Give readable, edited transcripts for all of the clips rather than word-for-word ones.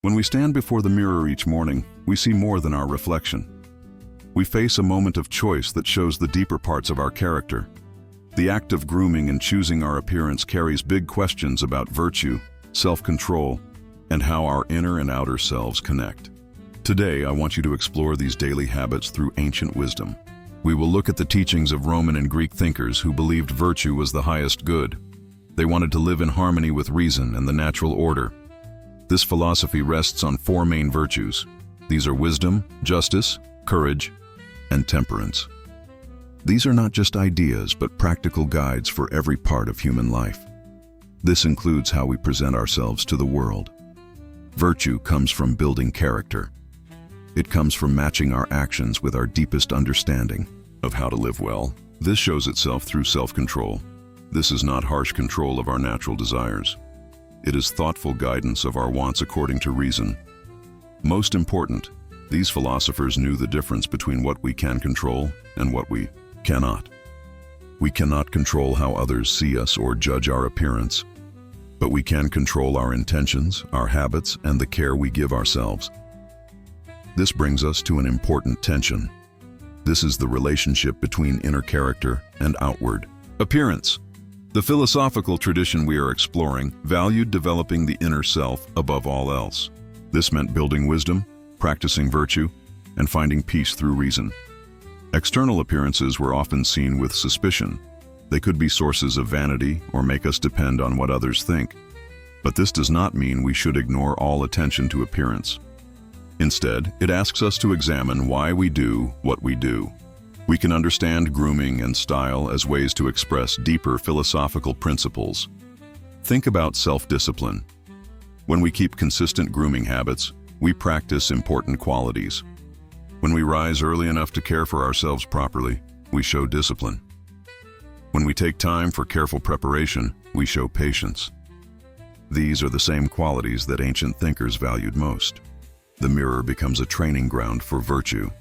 When we stand before the mirror each morning, we see more than our reflection. We face a moment of choice that shows the deeper parts of our character. The act of grooming and choosing our appearance carries big questions about virtue, self-control, and how our inner and outer selves connect. Today, I want you to explore these daily habits through ancient wisdom. We will look at the teachings of Roman and Greek thinkers who believed virtue was the highest good. They wanted to live in harmony with reason and the natural order. This philosophy rests on four main virtues. These are wisdom, justice, courage, and temperance. These are not just ideas, but practical guides for every part of human life. This includes how we present ourselves to the world. Virtue comes from building character. It comes from matching our actions with our deepest understanding of how to live well. This shows itself through self-control. This is not harsh control of our natural desires. It is thoughtful guidance of our wants according to reason. Most important, these philosophers knew the difference between what we can control and what we cannot. We cannot control how others see us or judge our appearance, but we can control our intentions, our habits, and the care we give ourselves. This brings us to an important tension. This is the relationship between inner character and outward appearance. The philosophical tradition we are exploring valued developing the inner self above all else. This meant building wisdom, practicing virtue, and finding peace through reason. External appearances were often seen with suspicion. They could be sources of vanity or make us depend on what others think. But this does not mean we should ignore all attention to appearance. Instead, it asks us to examine why we do what we do. We can understand grooming and style as ways to express deeper philosophical principles. Think about self-discipline. When we keep consistent grooming habits, we practice important qualities. When we rise early enough to care for ourselves properly, we show discipline. When we take time for careful preparation, we show patience. These are the same qualities that ancient thinkers valued most. The mirror becomes a training ground for virtue.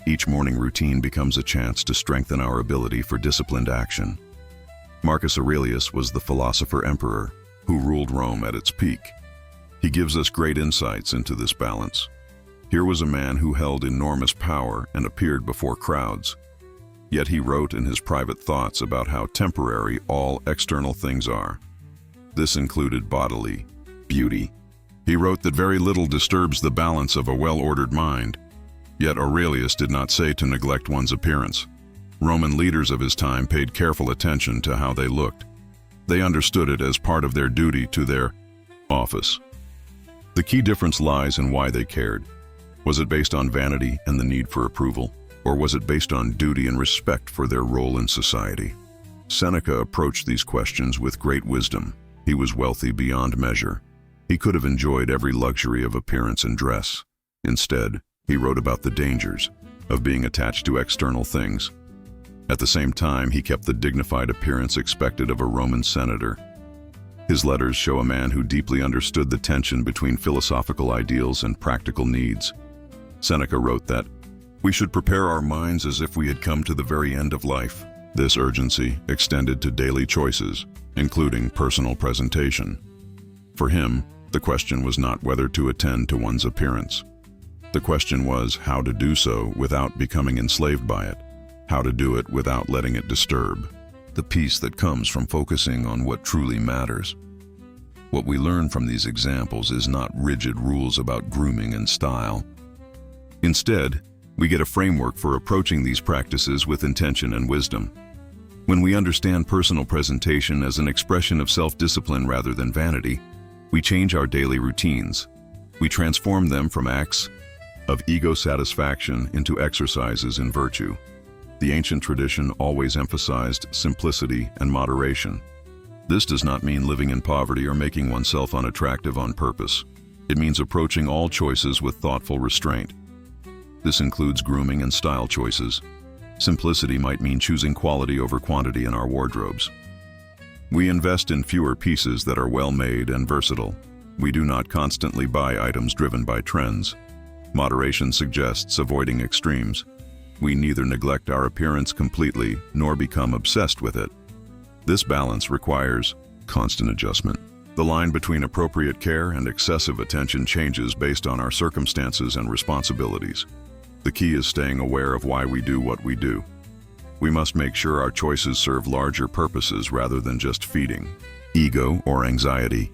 Each morning routine becomes a chance to strengthen our ability for disciplined action. Marcus Aurelius was the philosopher-emperor who ruled Rome at its peak. He gives us great insights into this balance. Here was a man who held enormous power and appeared before crowds. Yet he wrote in his private thoughts about how temporary all external things are. This included bodily beauty. He wrote that very little disturbs the balance of a well-ordered mind. Yet Aurelius did not say to neglect one's appearance. Roman leaders of his time paid careful attention to how they looked. They understood it as part of their duty to their office. The key difference lies in why they cared. Was it based on vanity and the need for approval, or was it based on duty and respect for their role in society? Seneca approached these questions with great wisdom. He was wealthy beyond measure. He could have enjoyed every luxury of appearance and dress. Instead, he wrote about the dangers of being attached to external things. At the same time, he kept the dignified appearance expected of a Roman senator. His letters show a man who deeply understood the tension between philosophical ideals and practical needs. Seneca wrote that, "We should prepare our minds as if we had come to the very end of life." This urgency extended to daily choices, including personal presentation. For him, the question was not whether to attend to one's appearance. The question was how to do so without becoming enslaved by it, how to do it without letting it disturb. The peace that comes from focusing on what truly matters. What we learn from these examples is not rigid rules about grooming and style. Instead, we get a framework for approaching these practices with intention and wisdom. When we understand personal presentation as an expression of self-discipline rather than vanity, we change our daily routines. We transform them from acts of ego satisfaction into exercises in virtue. The ancient tradition always emphasized simplicity and moderation. This does not mean living in poverty or making oneself unattractive on purpose. It means approaching all choices with thoughtful restraint. This includes grooming and style choices. Simplicity might mean choosing quality over quantity in our wardrobes. We invest in fewer pieces that are well-made and versatile. We do not constantly buy items driven by trends. Moderation suggests avoiding extremes. We neither neglect our appearance completely nor become obsessed with it. This balance requires constant adjustment. The line between appropriate care and excessive attention changes based on our circumstances and responsibilities. The key is staying aware of why we do what we do. We must make sure our choices serve larger purposes rather than just feeding ego or anxiety.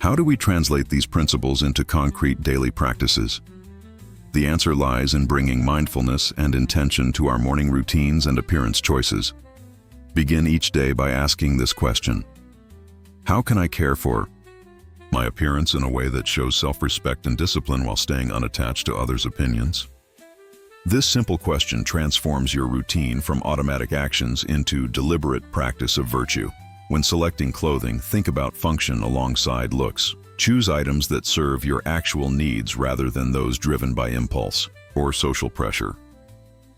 How do we translate these principles into concrete daily practices? The answer lies in bringing mindfulness and intention to our morning routines and appearance choices. Begin each day by asking this question: how can I care for my appearance in a way that shows self-respect and discipline while staying unattached to others' opinions? This simple question transforms your routine from automatic actions into deliberate practice of virtue. When selecting clothing, think about function alongside looks. Choose items that serve your actual needs rather than those driven by impulse or social pressure.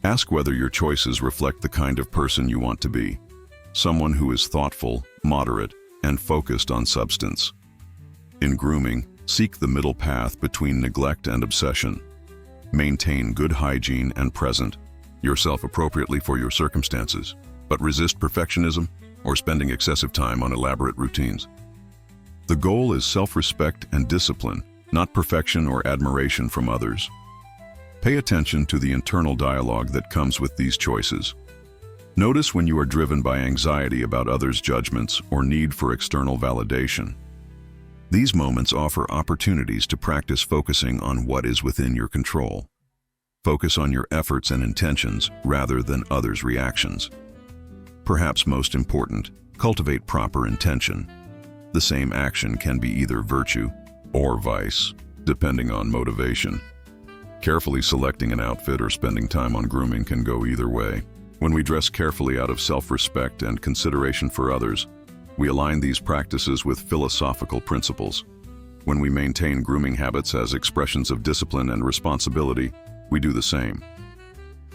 Ask whether your choices reflect the kind of person you want to be. Someone who is thoughtful, moderate, and focused on substance. In grooming, seek the middle path between neglect and obsession. Maintain good hygiene and present yourself appropriately for your circumstances, but resist perfectionism or spending excessive time on elaborate routines. The goal is self-respect and discipline, not perfection or admiration from others. Pay attention to the internal dialogue that comes with these choices. Notice when you are driven by anxiety about others' judgments or need for external validation. These moments offer opportunities to practice focusing on what is within your control. Focus on your efforts and intentions rather than others' reactions. Perhaps most important, cultivate proper intention. The same action can be either virtue or vice, depending on motivation. Carefully selecting an outfit or spending time on grooming can go either way. When we dress carefully out of self-respect and consideration for others, we align these practices with philosophical principles. When we maintain grooming habits as expressions of discipline and responsibility, we do the same.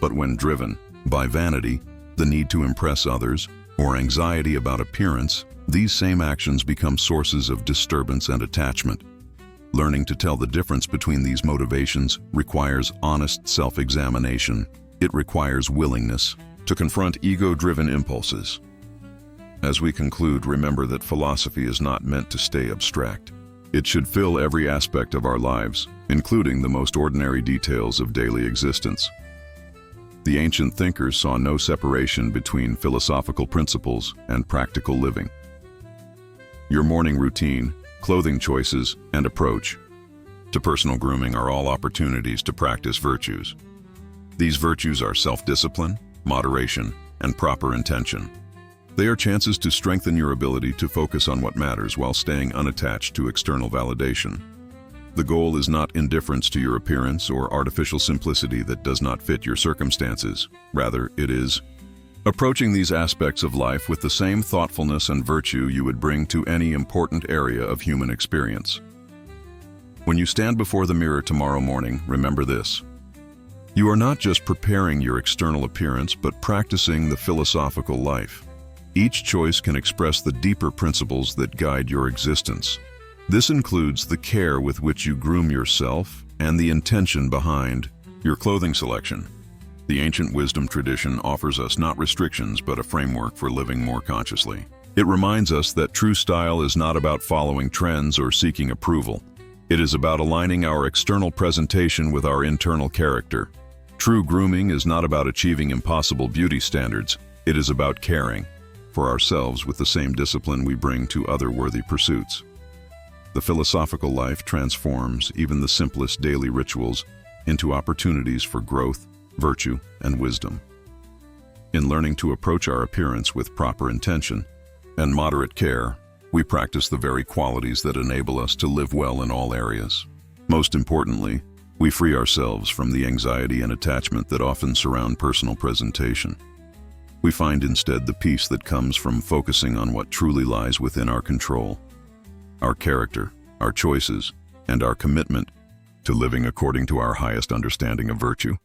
But when driven by vanity, the need to impress others, or anxiety about appearance, these same actions become sources of disturbance and attachment. Learning to tell the difference between these motivations requires honest self-examination. It requires willingness to confront ego-driven impulses. As we conclude, remember that philosophy is not meant to stay abstract. It should fill every aspect of our lives, including the most ordinary details of daily existence. The ancient thinkers saw no separation between philosophical principles and practical living. Your morning routine, clothing choices, and approach to personal grooming are all opportunities to practice virtues. These virtues are self-discipline, moderation, and proper intention. They are chances to strengthen your ability to focus on what matters while staying unattached to external validation. The goal is not indifference to your appearance or artificial simplicity that does not fit your circumstances. Rather, it is approaching these aspects of life with the same thoughtfulness and virtue you would bring to any important area of human experience. When you stand before the mirror tomorrow morning, remember this: you are not just preparing your external appearance, but practicing the philosophical life. Each choice can express the deeper principles that guide your existence. This includes the care with which you groom yourself and the intention behind your clothing selection. The ancient wisdom tradition offers us not restrictions, but a framework for living more consciously. It reminds us that true style is not about following trends or seeking approval. It is about aligning our external presentation with our internal character. True grooming is not about achieving impossible beauty standards. It is about caring for ourselves with the same discipline we bring to other worthy pursuits. The philosophical life transforms even the simplest daily rituals into opportunities for growth, virtue, and wisdom. In learning to approach our appearance with proper intention and moderate care, we practice the very qualities that enable us to live well in all areas. Most importantly, we free ourselves from the anxiety and attachment that often surround personal presentation. We find instead the peace that comes from focusing on what truly lies within our control: our character, our choices, and our commitment to living according to our highest understanding of virtue.